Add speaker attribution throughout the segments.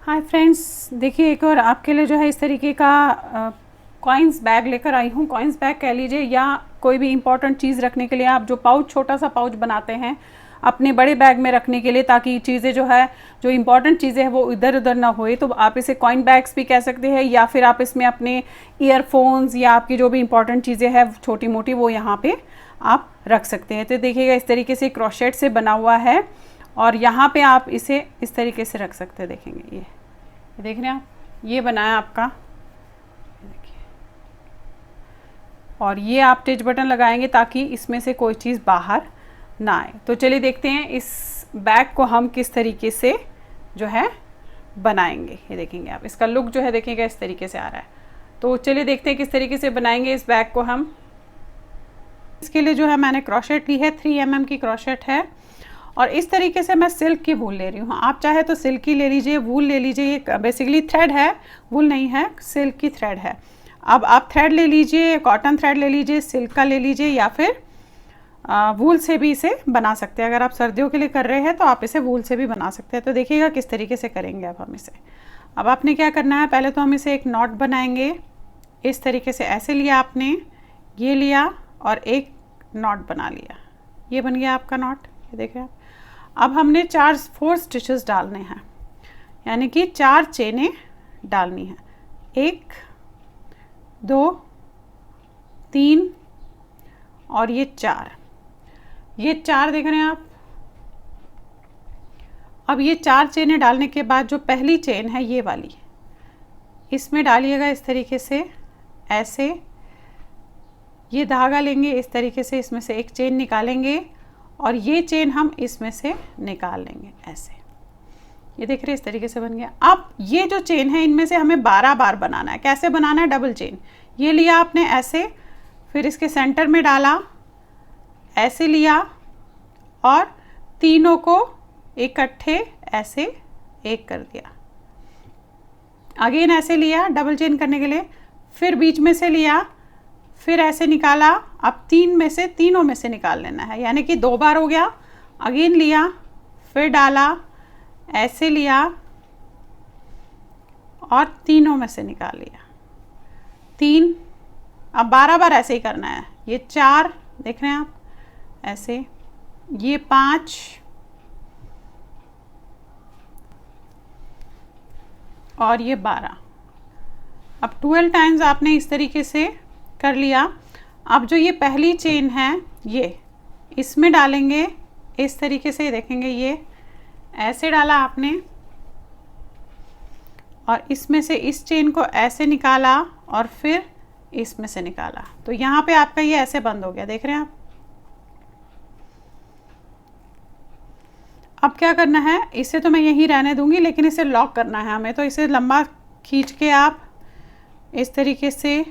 Speaker 1: Hi friends, देखिए एक और आपके लिए जो है इस तरीके का कॉइन्स बैग लेकर आई हूँ। कॉइन्स बैग कह लीजिए या कोई भी इम्पॉर्टेंट चीज़ रखने के लिए आप जो पाउच, छोटा सा पाउच बनाते हैं अपने बड़े बैग में रखने के लिए, ताकि चीज़ें जो है, जो इम्पॉर्टेंट चीज़ें हैं वो इधर उधर ना होए। तो आप इसे कॉइन बैग्स भी कह सकते हैं, या फिर आप इसमें अपने ईयरफोन्स या आपकी जो भी इम्पॉर्टेंट चीज़ें हैं छोटी मोटी, वो यहाँ पे आप रख सकते हैं। तो देखिएगा इस तरीके से क्रोशेट से बना हुआ है और यहाँ पे आप इसे इस तरीके से रख सकते हैं। देखेंगे ये देख रहे हैं आप, ये बनाया आपका, देखिए। और ये आप टिच बटन लगाएंगे ताकि इसमें से कोई चीज़ बाहर ना आए। तो चलिए देखते हैं इस बैग को हम किस तरीके से जो है बनाएंगे। ये देखेंगे आप, इसका लुक जो है देखिएगा इस तरीके से आ रहा है। तो चलिए देखते हैं किस तरीके से बनाएंगे इस बैग को हम। इसके लिए जो है मैंने क्रोशेट ली है, 3 mm की क्रोशेट है और इस तरीके से मैं सिल्क की वूल ले रही हूँ। आप चाहे तो सिल्क की ले लीजिए, वूल ले लीजिए। ये बेसिकली थ्रेड है, वूल नहीं है, सिल्क की थ्रेड है। अब आप थ्रेड ले लीजिए, कॉटन थ्रेड ले लीजिए, सिल्क का ले लीजिए, या फिर वूल से भी इसे बना सकते हैं। अगर आप सर्दियों के लिए कर रहे हैं तो आप इसे वूल से भी बना सकते हैं। तो देखिएगा किस तरीके से करेंगे अब हम इसे। अब आपने क्या करना है, पहले तो हम इसे एक नॉट बनाएंगे। इस तरीके से ऐसे लिया आपने, ये लिया और एक नॉट बना लिया। ये बन गया आपका नॉट, ये देखिए आप। अब हमने 4 स्टिचेस डालने हैं, यानी कि 4 चेनें डालनी हैं। 1 2 3 और ये 4, ये 4 देख रहे हैं आप। अब ये 4 चेनें डालने के बाद जो पहली चेन है ये वाली, इसमें डालिएगा इस तरीके से, ऐसे। ये धागा लेंगे इस तरीके से, इसमें से एक चेन निकालेंगे और ये चेन हम इसमें से निकाल लेंगे ऐसे। ये देख रहे हैं इस तरीके से बन गया। अब ये जो चेन है इनमें से हमें 12 बार बनाना है। कैसे बनाना है, डबल चेन। ये लिया आपने ऐसे, फिर इसके सेंटर में डाला, ऐसे लिया और तीनों को इकट्ठे ऐसे एक कर दिया। अगेन ऐसे लिया डबल चेन करने के लिए, फिर बीच में से लिया, फिर ऐसे निकाला। अब तीनों में से निकाल लेना है, यानी कि 2 बार हो गया। अगेन लिया, फिर डाला, ऐसे लिया और तीनों में से निकाल लिया। 3, अब 12 बार ऐसे ही करना है। ये 4 देख रहे हैं आप ऐसे, ये 5 और ये 12। अब 12 टाइम्स आपने इस तरीके से कर लिया। अब जो ये पहली चेन है ये इसमें डालेंगे इस तरीके से, देखेंगे ये ऐसे डाला आपने और इसमें से इस चेन को ऐसे निकाला और फिर इसमें से निकाला। तो यहाँ पे आपका ये ऐसे बंद हो गया, देख रहे हैं आप। अब क्या करना है, इसे तो मैं यहीं रहने दूंगी, लेकिन इसे लॉक करना है हमें। तो इसे लंबा खींच के आप इस तरीके से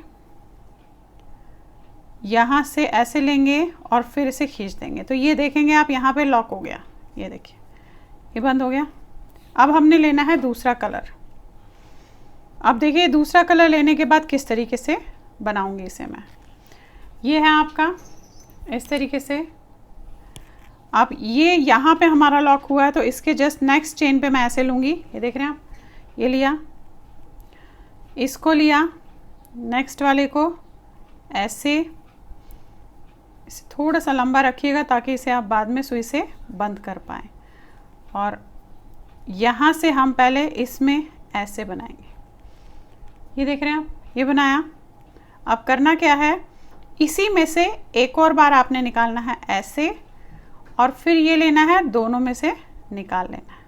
Speaker 1: यहाँ से ऐसे लेंगे और फिर इसे खींच देंगे। तो ये देखेंगे आप, यहाँ पे लॉक हो गया। ये देखिए ये बंद हो गया। अब हमने लेना है दूसरा कलर। अब देखिए दूसरा कलर लेने के बाद किस तरीके से बनाऊंगी इसे मैं। ये है आपका इस तरीके से। अब ये यहाँ पे हमारा लॉक हुआ है, तो इसके जस्ट नेक्स्ट चेन पे मैं ऐसे लूँगी। ये देख रहे हैं आप, ये लिया, इसको लिया, नेक्स्ट वाले को ऐसे, इसे थोड़ा सा लंबा रखिएगा ताकि इसे आप बाद में सुई से बंद कर पाएँ। और यहाँ से हम पहले इसमें ऐसे बनाएंगे। ये देख रहे हैं आप, ये बनाया। अब करना क्या है, इसी में से एक और बार आपने निकालना है ऐसे, और फिर ये लेना है, दोनों में से निकाल लेना है।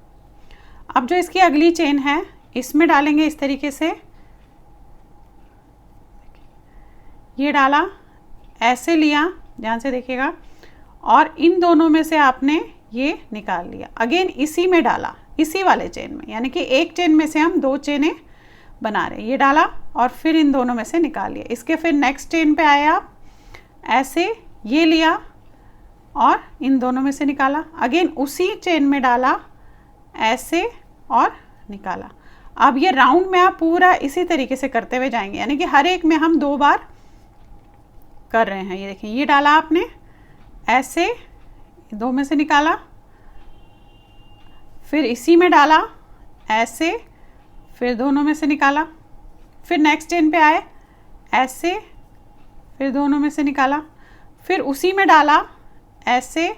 Speaker 1: अब जो इसकी अगली चेन है इसमें डालेंगे इस तरीके से, ये डाला, ऐसे लिया, ध्यान से देखिएगा, और इन दोनों में से आपने ये निकाल लिया। अगेन इसी में डाला, इसी वाले चेन में, यानी कि एक चेन में से हम 2 चेनें बना रहे हैं। ये डाला और फिर इन दोनों में से निकाल लिया। इसके फिर नेक्स्ट चेन पे आए आप, ऐसे ये लिया और इन दोनों में से निकाला। अगेन उसी चेन में डाला, ऐसे और निकाला। अब ये राउंड में आप पूरा इसी तरीके से करते हुए जाएंगे, यानी कि हर एक में हम 2 बार कर रहे हैं। ये देखिए, ये डाला आपने ऐसे, 2 में से निकाला, फिर इसी में डाला ऐसे, फिर दोनों में से निकाला, फिर नेक्स्ट चेन पे आए ऐसे, फिर दोनों में से निकाला, फिर उसी में डाला ऐसे,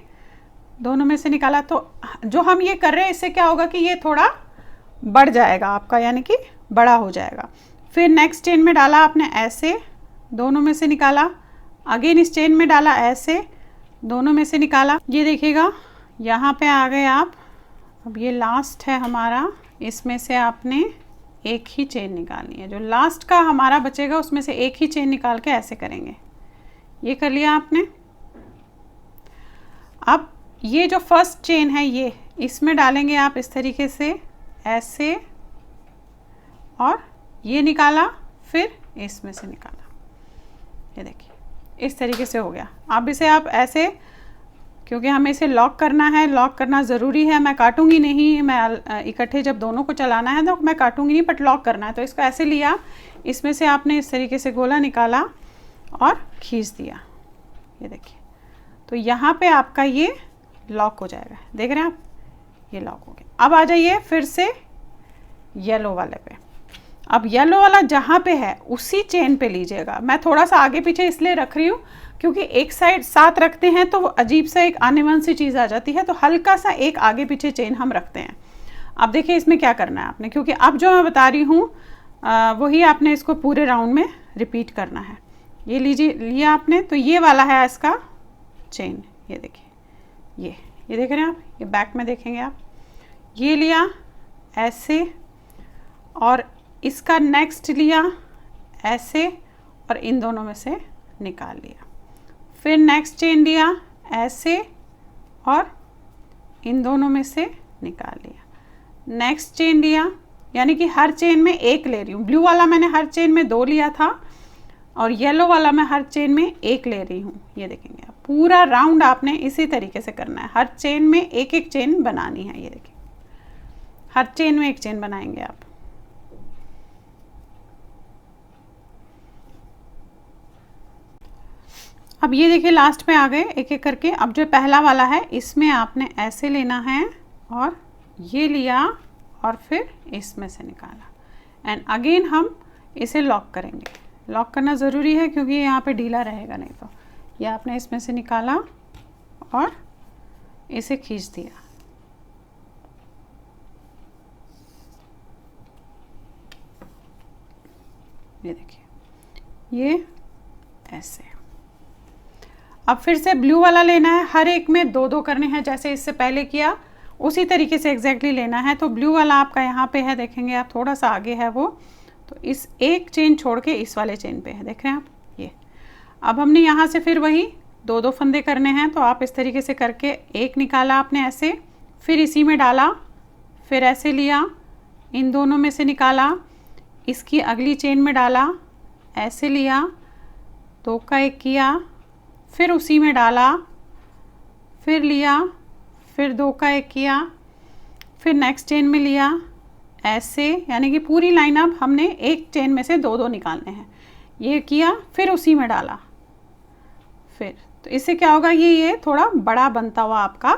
Speaker 1: दोनों में से निकाला। तो जो हम ये कर रहे हैं इससे क्या होगा कि ये थोड़ा बढ़ जाएगा आपका, यानी कि बड़ा हो जाएगा। फिर नेक्स्ट चेन में डाला आपने ऐसे, दोनों में से निकाला, अगेन इस चेन में डाला ऐसे, दोनों में से निकाला। ये देखिएगा यहाँ पे आ गए आप। अब ये लास्ट है हमारा, इसमें से आपने एक ही चेन निकालनी है। जो लास्ट का हमारा बचेगा उसमें से एक ही चेन निकाल के ऐसे करेंगे। ये कर लिया आपने। अब ये जो फर्स्ट चेन है ये इसमें डालेंगे आप इस तरीके से ऐसे, और ये निकाला, फिर इसमें से निकाला। ये देखिए इस तरीके से हो गया। अब इसे आप ऐसे, क्योंकि हमें इसे लॉक करना है, लॉक करना ज़रूरी है। मैं काटूंगी नहीं, मैं इकट्ठे जब दोनों को चलाना है तो मैं काटूंगी नहीं, बट लॉक करना है। तो इसको ऐसे लिया, इसमें से आपने इस तरीके से गोला निकाला और खींच दिया। ये देखिए, तो यहाँ पे आपका ये लॉक हो जाएगा। देख रहे हैं आप, ये लॉक हो गया। अब आ जाइए फिर से येलो वाले पे। अब येलो वाला जहाँ पे है उसी चेन पे लीजिएगा। मैं थोड़ा सा आगे पीछे इसलिए रख रही हूँ क्योंकि एक साइड साथ रखते हैं तो वो अजीब सा एक अनइवन सी चीज़ आ जाती है, तो हल्का सा एक आगे पीछे चेन हम रखते हैं। अब देखिए इसमें क्या करना है आपने, क्योंकि अब जो मैं बता रही हूँ वही आपने इसको पूरे राउंड में रिपीट करना है। ये लीजिए, लिया आपने, तो ये वाला है इसका चेन। ये देखिए, ये देख रहे हैं आप, ये बैक में देखेंगे आप, ये लिया ऐसे, और इसका नेक्स्ट लिया ऐसे, और इन दोनों में से निकाल लिया। फिर नेक्स्ट चेन लिया ऐसे, और इन दोनों में से निकाल लिया। नेक्स्ट चेन लिया, यानी कि हर चेन में एक ले रही हूँ। ब्लू वाला मैंने हर चेन में 2 लिया था, और येलो वाला मैं हर चेन में 1 ले रही हूँ। ये देखेंगे आप, पूरा राउंड आपने इसी तरीके से करना है। हर चेन में एक एक चेन बनानी है। ये देखिए, हर चेन में एक चेन बनाएंगे आप। अब ये देखिए लास्ट में आ गए एक एक करके। अब जो पहला वाला है इसमें आपने ऐसे लेना है, और ये लिया, और फिर इसमें से निकाला, एंड अगेन हम इसे लॉक करेंगे। लॉक करना ज़रूरी है क्योंकि यहाँ पे ढीला रहेगा, नहीं तो। ये आपने इसमें से निकाला और इसे खींच दिया। ये देखिए, ये ऐसे। अब फिर से ब्लू वाला लेना है, हर एक में 2-2 करने हैं, जैसे इससे पहले किया उसी तरीके से एग्जैक्टली लेना है। तो ब्लू वाला आपका यहाँ पे है, देखेंगे आप, थोड़ा सा आगे है वो, तो इस एक चेन छोड़ के इस वाले चेन पे है, देख रहे हैं आप ये। अब हमने यहाँ से फिर वही 2-2 फंदे करने हैं, तो आप इस तरीके से करके एक निकाला आपने ऐसे, फिर इसी में डाला, फिर ऐसे लिया, इन दोनों में से निकाला, इसकी अगली चेन में डाला, ऐसे लिया, 2 का 1 किया, फिर उसी में डाला, फिर लिया, फिर 2 का 1 किया, फिर नेक्स्ट चेन में लिया ऐसे, यानी कि पूरी लाइन अब हमने एक चेन में से 2-2 निकालने हैं। ये किया, फिर उसी में डाला, फिर, तो इससे क्या होगा, ये थोड़ा बड़ा बनता हुआ आपका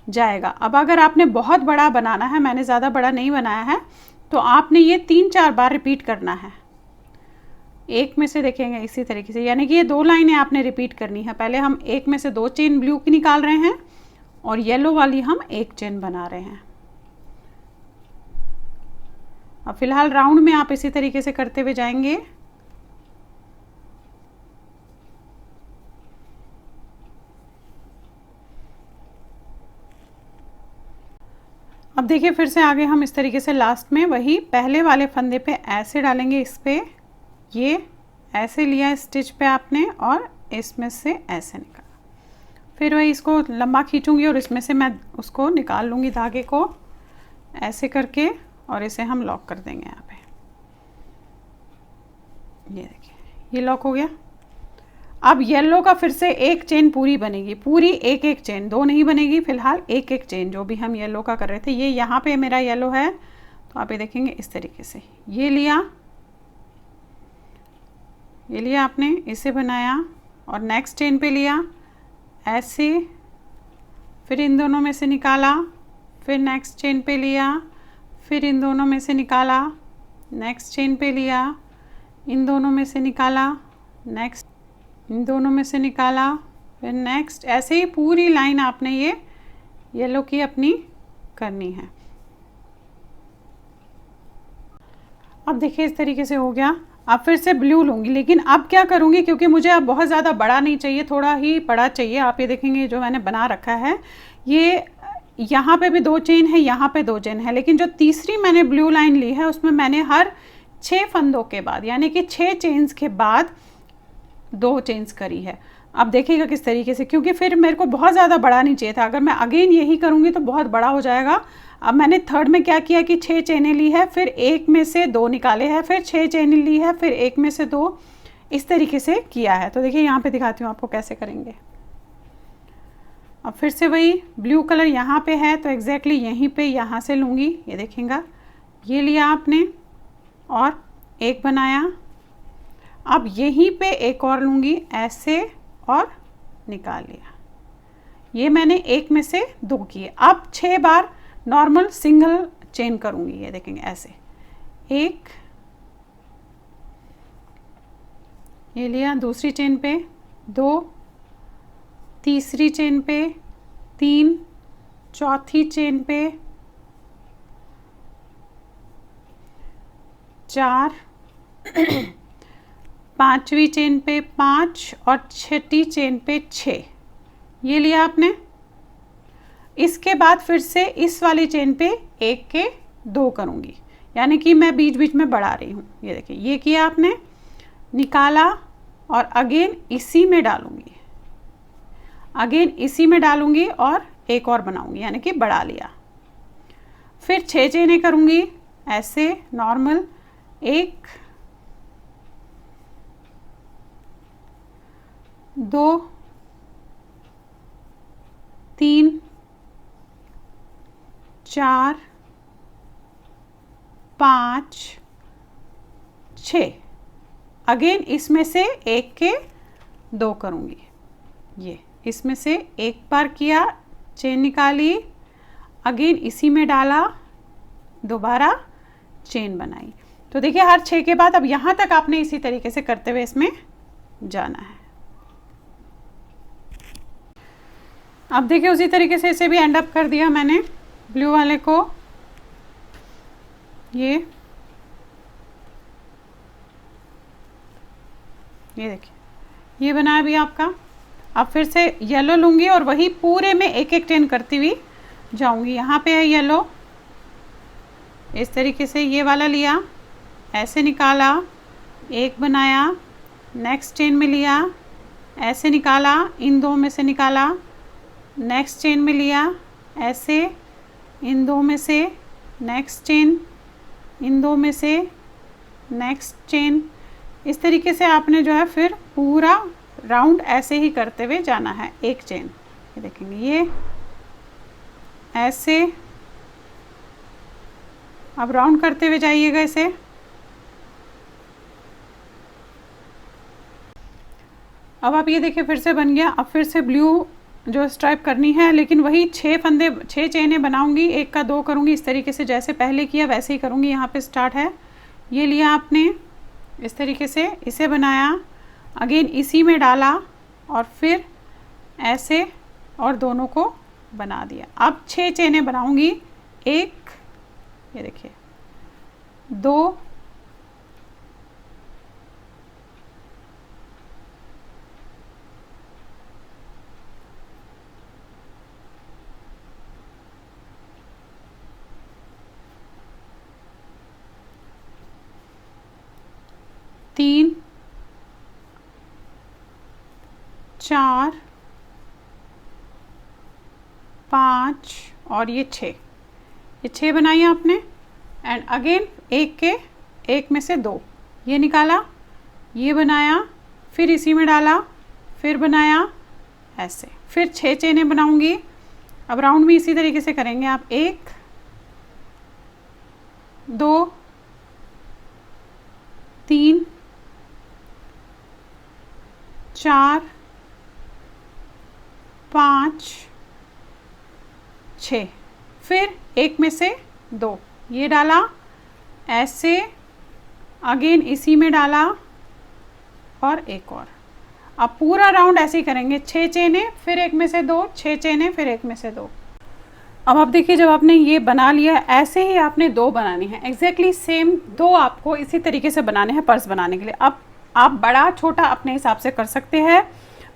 Speaker 1: जाएगा। अब अगर आपने बहुत बड़ा बनाना है, मैंने ज़्यादा बड़ा नहीं बनाया है, तो आपने ये 3-4 बार रिपीट करना है। एक में से देखेंगे इसी तरीके से, यानी कि ये 2 लाइनें आपने रिपीट करनी है। पहले हम एक में से 2 चेन ब्लू की निकाल रहे हैं, और येलो वाली हम 1 चेन बना रहे हैं। अब फिलहाल राउंड में आप इसी तरीके से करते हुए जाएंगे। अब देखिए फिर से आगे हम इस तरीके से लास्ट में वही पहले वाले फंदे पे ऐसे डालेंगे, इस पे ये ऐसे लिया स्टिच पे आपने, और इसमें से ऐसे निकाला। फिर वही इसको लंबा खींचूंगी और इसमें से मैं उसको निकाल लूँगी धागे को ऐसे करके, और इसे हम लॉक कर देंगे यहाँ पे। ये देखिए, ये लॉक हो गया। अब येलो का फिर से एक चेन पूरी बनेगी, पूरी एक एक चेन, 2 नहीं बनेगी, फिलहाल एक एक चेन जो भी हम येलो का कर रहे थे। ये यहाँ पे मेरा येलो है, तो आप ये देखेंगे इस तरीके से, ये लिया आपने, इसे बनाया, और नेक्स्ट चेन पे लिया ऐसे, फिर इन दोनों में से निकाला, फिर नेक्स्ट चेन पे लिया, फिर इन दोनों में से निकाला, नेक्स्ट चेन पे लिया, इन दोनों में से निकाला, नेक्स्ट इन दोनों में से निकाला, फिर नेक्स्ट, ऐसे ही पूरी लाइन आपने ये येलो की अपनी करनी है। अब देखिए इस तरीके से हो गया। अब फिर से ब्लू लूँगी, लेकिन अब क्या करूँगी, क्योंकि मुझे अब बहुत ज़्यादा बड़ा नहीं चाहिए, थोड़ा ही बड़ा चाहिए। आप ये देखेंगे जो मैंने बना रखा है, ये यहाँ पे भी 2 चेन है, यहाँ पे 2 चेन है, लेकिन जो तीसरी मैंने ब्लू लाइन ली है उसमें मैंने हर 6 फंदों के बाद, यानी कि 6 चेन्स के बाद 2 चेन्स करी है। अब देखिएगा किस तरीके से, क्योंकि फिर मेरे को बहुत ज़्यादा बड़ा नहीं चाहिए था। अगर मैं अगेन यही करूँगी तो बहुत बड़ा हो जाएगा। अब मैंने थर्ड में क्या किया कि 6 चेनें ली है, फिर एक में से 2 निकाले हैं, फिर 6 चेनें ली है, फिर एक में से 2, इस तरीके से किया है। तो देखिए यहाँ पे दिखाती हूँ आपको कैसे करेंगे। अब फिर से वही ब्लू कलर यहाँ पे है, तो एग्जैक्टली यहीं पे यहाँ से लूँगी। ये देखेंगे, ये लिया आपने और एक बनाया। अब यहीं पे एक और लूँगी ऐसे और निकाल लिया। ये मैंने एक में से 2 किए। अब 6 बार नॉर्मल सिंगल चेन करूँगी। ये देखेंगे ऐसे, एक, ये लिया, दूसरी चेन पे 2, तीसरी चेन पे 3, चौथी चेन पे 4, पांचवी चेन पे 5 और छठी चेन पे 6। ये लिया आपने। इसके बाद फिर से इस वाली चेन पे 1 के 2 करूँगी, यानी कि मैं बीच बीच में बढ़ा रही हूँ। ये देखिए, ये किया आपने, निकाला और अगेन इसी में डालूँगी, अगेन इसी में डालूँगी और एक और बनाऊँगी, यानी कि बढ़ा लिया। फिर 6 चेनें करूँगी ऐसे नॉर्मल, 1, 2, 3, 4, 5, 6। अगेन इसमें से 1 के 2 करूँगी। ये इसमें से एक बार किया, चेन निकाली, अगेन इसी में डाला, दोबारा चेन बनाई। तो देखिए हर 6 के बाद अब यहाँ तक आपने इसी तरीके से करते हुए इसमें जाना है। अब देखिए उसी तरीके से इसे भी एंड अप कर दिया मैंने ब्लू वाले को। ये देखिए, ये बनाया भी आपका। अब फिर से येलो लूँगी और वही पूरे में एक एक चेन करती हुई जाऊँगी। यहाँ पे है येलो, इस तरीके से ये वाला लिया, ऐसे निकाला, एक बनाया, नेक्स्ट चेन में लिया, ऐसे निकाला, इन 2 में से निकाला, नेक्स्ट चेन में लिया, ऐसे, इन 2 में से, नेक्स्ट चेन, इन 2 में से, नेक्स्ट चेन। इस तरीके से आपने जो है फिर पूरा राउंड ऐसे ही करते हुए जाना है। एक चेन, ये देखेंगे, ये ऐसे, अब राउंड करते हुए जाइएगा इसे। अब आप ये देखिए फिर से बन गया। अब फिर से ब्लू जो स्ट्राइप करनी है, लेकिन वही 6 फंदे, 6 चेनें बनाऊंगी, 1 का 2 करूंगी, इस तरीके से जैसे पहले किया वैसे ही करूंगी। यहाँ पे स्टार्ट है, ये लिया आपने, इस तरीके से इसे बनाया, अगेन इसी में डाला और फिर ऐसे और दोनों को बना दिया। अब 6 चेनें बनाऊंगी, 1, ये देखिए, 2, 3, 4, 5 और ये 6। ये 6 बनाई आपने एंड अगेन एक में से 2 ये निकाला, ये बनाया, फिर इसी में डाला, फिर बनाया ऐसे, फिर 6 चेनें बनाऊंगी। अब राउंड में इसी तरीके से करेंगे आप, 1, 2, 3, 4, 5, 6, फिर एक में से 2 ये डाला, ऐसे अगेन इसी में डाला और एक और। अब पूरा राउंड ऐसे ही करेंगे, 6 चेने फिर एक में से 2, 6 चेने फिर एक में से 2। अब आप देखिए जब आपने ये बना लिया, ऐसे ही आपने 2 बनानी है, एग्जैक्टली सेम 2 आपको इसी तरीके से बनाने हैं पर्स बनाने के लिए। अब आप बड़ा छोटा अपने हिसाब से कर सकते हैं,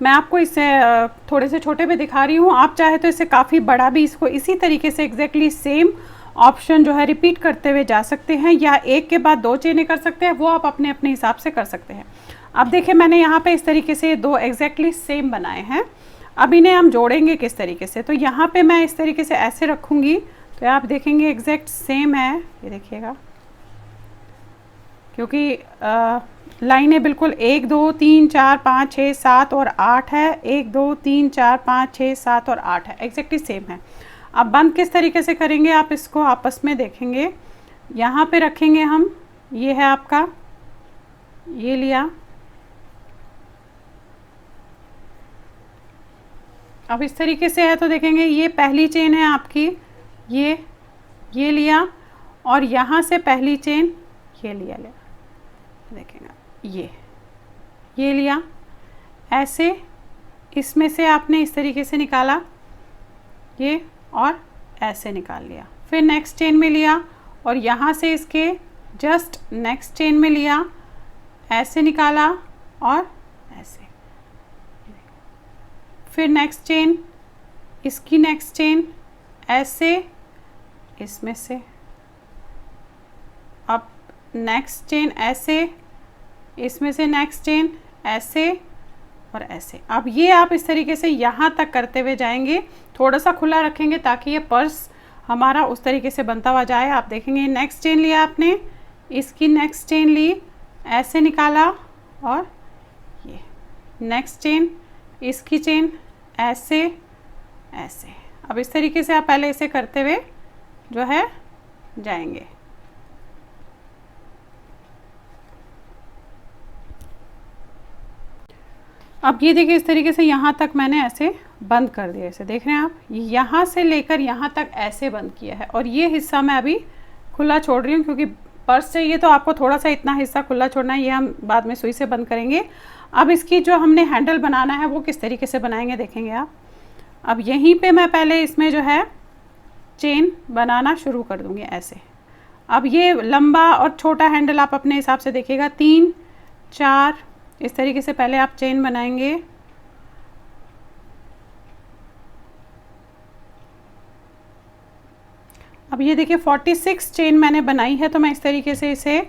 Speaker 1: मैं आपको इससे थोड़े से छोटे पे दिखा रही हूँ, आप चाहे तो इससे काफ़ी बड़ा भी इसको इसी तरीके से एग्जैक्टली सेम ऑप्शन जो है रिपीट करते हुए जा सकते हैं, या एक के बाद 2 चेने कर सकते हैं, वो आप अपने अपने हिसाब से कर सकते हैं। अब देखिए मैंने यहाँ पे इस तरीके से 2 एग्जैक्टली सेम बनाए हैं। अब इन्हें हम जोड़ेंगे किस तरीके से, तो यहाँ पे मैं इस तरीके से ऐसे रखूँगी तो आप देखेंगे एग्जैक्ट सेम है, ये देखिएगा, क्योंकि लाइनें बिल्कुल 1 2 3 4 5 6 7 और 8 है, 1 2 3 4 5 6 7 और 8 है, एग्जैक्टली सेम है। अब बंद किस तरीके से करेंगे आप इसको आपस में देखेंगे, यहाँ पे रखेंगे हम, ये है आपका, ये लिया, अब इस तरीके से है तो देखेंगे ये पहली चेन है आपकी, ये लिया और यहाँ से पहली चेन ये लिया, देखेंगे ये लिया, ऐसे इसमें से आपने इस तरीके से निकाला ये और ऐसे निकाल लिया, फिर नेक्स्ट चेन में लिया और यहाँ से इसके जस्ट नेक्स्ट चेन में लिया, ऐसे निकाला और ऐसे, फिर नेक्स्ट चेन, इसकी नेक्स्ट चेन ऐसे इसमें से, अब नेक्स्ट चेन ऐसे, इसमें से नेक्स्ट चेन ऐसे और ऐसे। अब ये आप इस तरीके से यहाँ तक करते हुए जाएंगे, थोड़ा सा खुला रखेंगे ताकि ये पर्स हमारा उस तरीके से बनता हुआ जाए। आप देखेंगे नेक्स्ट चेन लिया आपने, इसकी नेक्स्ट चेन ली, ऐसे निकाला और ये नेक्स्ट चेन, इसकी चेन ऐसे ऐसे। अब इस तरीके से आप पहले इसे करते हुए जो है जाएंगे। अब ये देखिए इस तरीके से यहाँ तक मैंने ऐसे बंद कर दिया, ऐसे देख रहे हैं आप, यहाँ से लेकर यहाँ तक ऐसे बंद किया है और ये हिस्सा मैं अभी खुला छोड़ रही हूँ क्योंकि पर्स चाहिए तो आपको थोड़ा सा इतना हिस्सा खुला छोड़ना है, ये हम बाद में सुई से बंद करेंगे। अब इसकी जो हमने हैंडल बनाना है वो किस तरीके से बनाएंगे देखेंगे आप। अब यहीं पे मैं पहले इसमें जो है चेन बनाना शुरू कर दूँगी ऐसे। अब ये लंबा और छोटा हैंडल आप अपने हिसाब से देखिएगा, 3 4 इस तरीके से पहले आप चेन बनाएंगे। अब ये देखिए 46 चेन मैंने बनाई है, तो मैं इस तरीके से इसे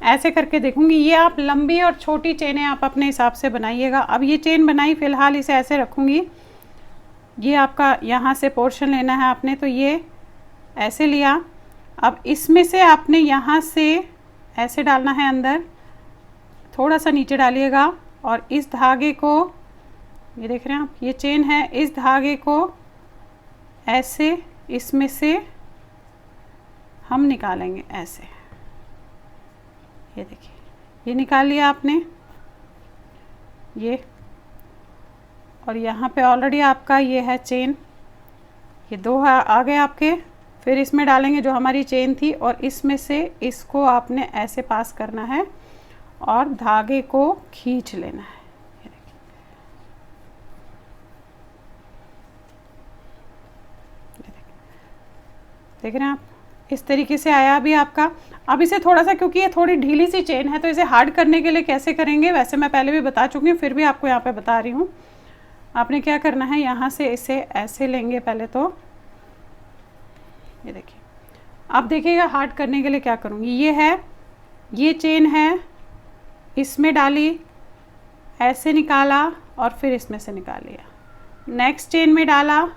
Speaker 1: ऐसे करके देखूंगी। ये आप लंबी और छोटी चेनें आप अपने हिसाब से बनाइएगा। अब ये चेन बनाई, फ़िलहाल इसे ऐसे रखूंगी। ये आपका यहाँ से पोर्शन लेना है आपने, तो ये ऐसे लिया। अब इसमें से आपने यहाँ से ऐसे डालना है अंदर, थोड़ा सा नीचे डालिएगा और इस धागे को, ये देख रहे हैं आप, ये चेन है, इस धागे को ऐसे इसमें से हम निकालेंगे ऐसे। ये देखिए ये निकाल लिया आपने ये, और यहाँ पे ऑलरेडी आपका ये है चेन, ये 2 आ गए आपके। फिर इसमें डालेंगे जो हमारी चेन थी और इसमें से इसको आपने ऐसे पास करना है और धागे को खींच लेना है। ये देखिए, देख रहे हैं आप, इस तरीके से आया अभी आपका। अब इसे थोड़ा सा, क्योंकि ये थोड़ी ढीली सी चेन है, तो इसे हार्ड करने के लिए कैसे करेंगे वैसे मैं पहले भी बता चुकी हूँ, फिर भी आपको यहाँ पे बता रही हूँ। आपने क्या करना है, यहाँ से इसे ऐसे लेंगे पहले तो, ये देखिए। अब देखिएगा हार्ड करने के लिए क्या करूँगी, ये है, ये चेन है, इसमें डाली, ऐसे निकाला और फिर इसमें से निकाल लिया। नेक्स्ट चेन में डाला,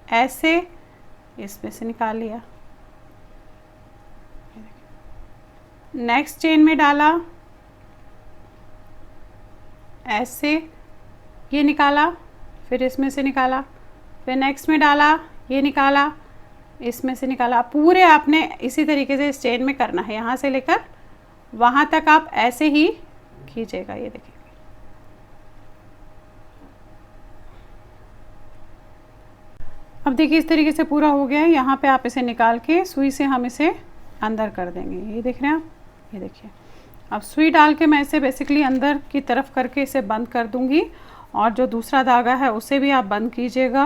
Speaker 1: ऐसे इसमें से निकाल लिया। नेक्स्ट चेन में डाला, ऐसे ये निकाला, फिर इसमें से निकाला, फिर नेक्स्ट में डाला, ये निकाला, इसमें से निकाला। पूरे आपने इसी तरीके से इस चेन में करना है, यहाँ से लेकर वहाँ तक आप ऐसे ही खींचेगा। ये देखिए, अब देखिए इस तरीके से पूरा हो गया है। यहाँ पे आप इसे निकाल के सुई से हम इसे अंदर कर देंगे। ये देख रहे हैं आप, ये देखिए। अब सुई डाल के मैं इसे बेसिकली अंदर की तरफ करके इसे बंद कर दूंगी, और जो दूसरा धागा है उसे भी आप बंद कीजिएगा।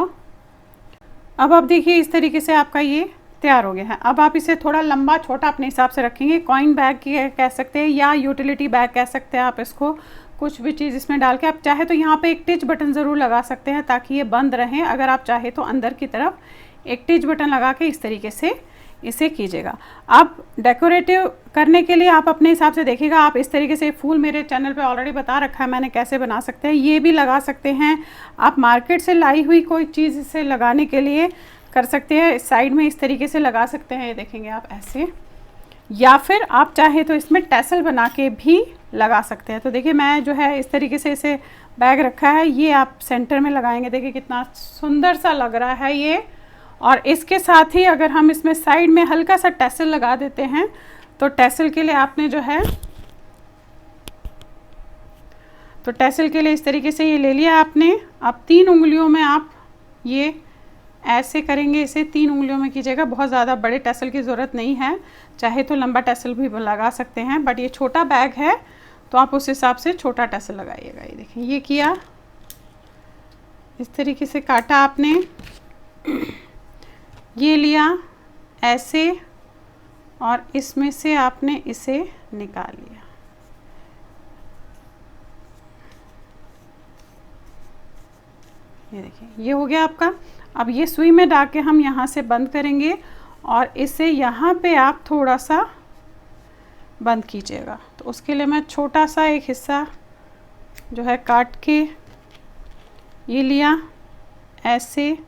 Speaker 1: अब आप देखिए इस तरीके से आपका ये तैयार हो गया है। अब आप इसे थोड़ा लंबा छोटा अपने हिसाब से रखेंगे, कॉइन बैग कह सकते हैं या यूटिलिटी बैग कह सकते हैं आप इसको, कुछ भी चीज़ इसमें डाल के। आप चाहे तो यहाँ पे एक टिच बटन ज़रूर लगा सकते हैं ताकि ये बंद रहें। अगर आप चाहे तो अंदर की तरफ एक टिच बटन लगा के इस तरीके से इसे कीजिएगा। आप डेकोरेटिव करने के लिए आप अपने हिसाब से देखिएगा। आप इस तरीके से फूल मेरे चैनल पे ऑलरेडी बता रखा है मैंने कैसे बना सकते हैं, ये भी लगा सकते हैं। आप मार्केट से लाई हुई कोई चीज़ इसे लगाने के लिए कर सकते हैं, साइड में इस तरीके से लगा सकते हैं, ये देखेंगे आप ऐसे, या फिर आप चाहे तो इसमें टैसल बना के भी लगा सकते हैं। तो देखिए मैं जो है इस तरीके से इसे बैग रखा है, ये आप सेंटर में लगाएंगे, देखिए कितना सुंदर सा लग रहा है ये। और इसके साथ ही अगर हम इसमें साइड में हल्का सा टैसल लगा देते हैं, तो टैसल के लिए आपने जो है, तो टैसल के लिए इस तरीके से ये ले लिया आपने। अब 3 उंगलियों में आप ये ऐसे करेंगे, इसे 3 उंगलियों में कीजिएगा। बहुत ज़्यादा बड़े टैसल की ज़रूरत नहीं है, चाहे तो लंबा टैसल भी लगा सकते हैं, बट ये छोटा बैग है तो आप उस हिसाब से छोटा टैसल लगाइएगा। ये देखिए ये किया, इस तरीके से काटा आपने, ये लिया ऐसे, और इसमें से आपने इसे निकाल लिया। ये देखिए ये हो गया आपका। अब ये सुई में डाल के हम यहाँ से बंद करेंगे, और इसे यहाँ पे आप थोड़ा सा बंद कीजिएगा। तो उसके लिए मैं छोटा सा एक हिस्सा जो है काट के ये लिया ऐसे,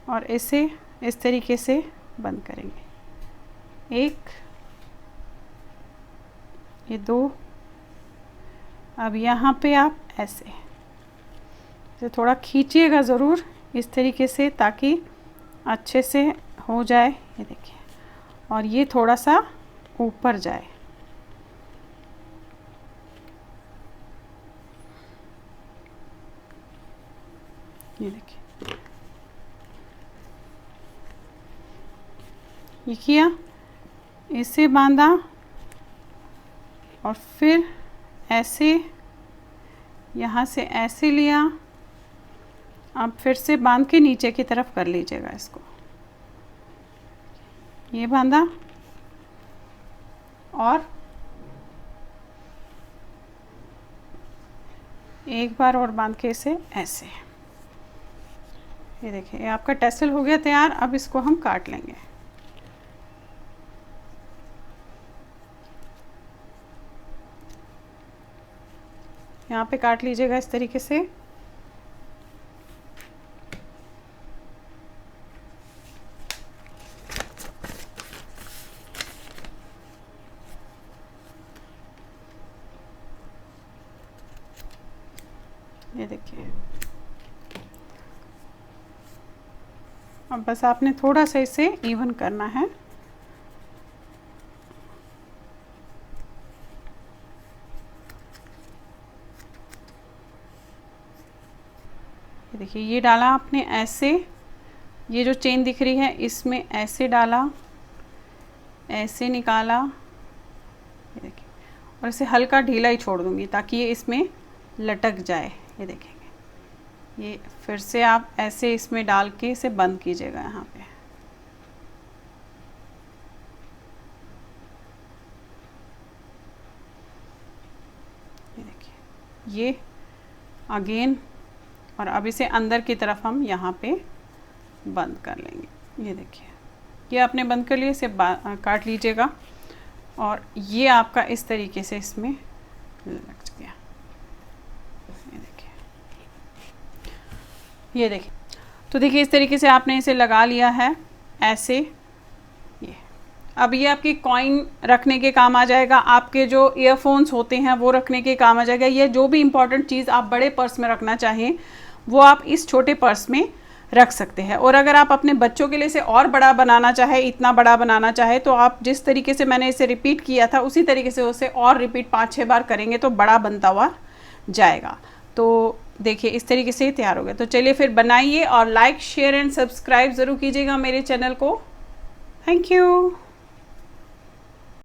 Speaker 1: और इसे इस तरीके से बंद करेंगे। 1, ये 2, अब यहाँ पे आप ऐसे इसे थोड़ा खींचिएगा ज़रूर इस तरीके से ताकि अच्छे से हो जाए। ये देखिए, और ये थोड़ा सा ऊपर जाए। ये देखिए ये किया, इसे बांधा, और फिर ऐसे यहाँ से ऐसे लिया। अब फिर से बांध के नीचे की तरफ कर लीजिएगा इसको, ये बांधा, और एक बार और बांध के इसे ऐसे। ये देखिए आपका टैसल हो गया तैयार। अब इसको हम काट लेंगे। यहाँ पे काट लीजिएगा इस तरीके से। ये देखिए, अब बस आपने थोड़ा सा इसे इवन करना है। ये देखिए ये डाला आपने ऐसे, ये जो चेन दिख रही है इसमें ऐसे डाला, ऐसे निकाला। ये देखिए, और इसे हल्का ढीला ही छोड़ दूंगी ताकि ये इसमें लटक जाए। ये देखेंगे, ये फिर से आप ऐसे इसमें डाल के इसे बंद कीजिएगा यहाँ पे। ये देखिए ये अगेन, और अब इसे अंदर की तरफ हम यहाँ पे बंद कर लेंगे। ये देखिए ये आपने बंद कर लिया, इसे काट लीजिएगा, और ये आपका इस तरीके से इसमें लग गया। ये देखिए, तो देखिए इस तरीके से आपने इसे लगा लिया है ऐसे। ये अब ये आपकी कॉइन रखने के काम आ जाएगा, आपके जो ईयरफोन्स होते हैं वो रखने के काम आ जाएगा। ये जो भी इम्पोर्टेंट चीज़ आप बड़े पर्स में रखना चाहें वो आप इस छोटे पर्स में रख सकते हैं। और अगर आप अपने बच्चों के लिए इसे और बड़ा बनाना चाहे, इतना बड़ा बनाना चाहे, तो आप जिस तरीके से मैंने इसे रिपीट किया था उसी तरीके से उसे और रिपीट 5-6 बार करेंगे तो बड़ा बनता हुआ जाएगा। तो देखिए इस तरीके से ही तैयार हो गया। तो चलिए फिर बनाइए, और लाइक शेयर एंड सब्सक्राइब ज़रूर कीजिएगा मेरे चैनल को। Thank you.